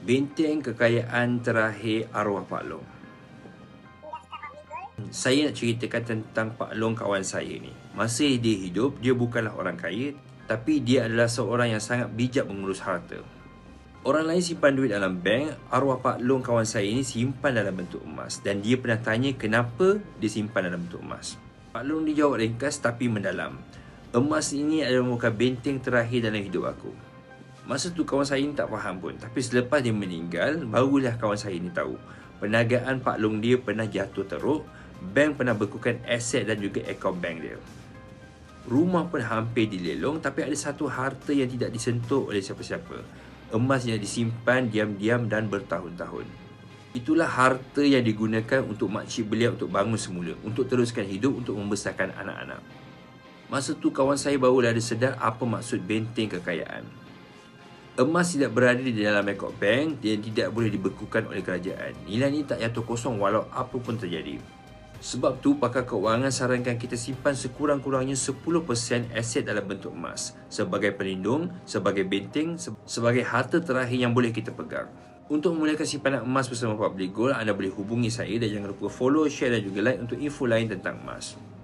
Benteng kekayaan terakhir arwah Pak Long. Saya nak ceritakan tentang Pak Long, kawan saya ni. Masa dia hidup, dia bukanlah orang kaya, tapi dia adalah seorang yang sangat bijak mengurus harta. Orang lain simpan duit dalam bank, arwah Pak Long, kawan saya ni, simpan dalam bentuk emas. Dan dia pernah tanya kenapa dia simpan dalam bentuk emas. Pak Long dia jawab ringkas tapi mendalam. Emas ini adalah merupakan benteng terakhir dalam hidup aku. Masa tu kawan saya ni tak faham pun. Tapi selepas dia meninggal, barulah kawan saya ni tahu. Perniagaan Pak Long dia pernah jatuh teruk. Bank pernah bekukan aset dan juga akaun bank dia. Rumah pun hampir dilelong, tapi ada satu harta yang tidak disentuh oleh siapa-siapa. Emas yang disimpan diam-diam dan bertahun-tahun. Itulah harta yang digunakan untuk makcik beliau untuk bangun semula, untuk teruskan hidup, untuk membesarkan anak-anak. Masa tu kawan saya barulah ada sedar apa maksud benteng kekayaan. Emas tidak berada di dalam akaun bank dan tidak boleh dibekukan oleh kerajaan. Nilai ini tak jatuh kosong walau apa pun terjadi. Sebab tu pakar keuangan sarankan kita simpan sekurang-kurangnya 10% aset dalam bentuk emas sebagai pelindung, sebagai benteng, sebagai harta terakhir yang boleh kita pegang. Untuk memulakan simpanan emas bersama Public Gold, anda boleh hubungi saya dan jangan lupa follow, share dan juga like untuk info lain tentang emas.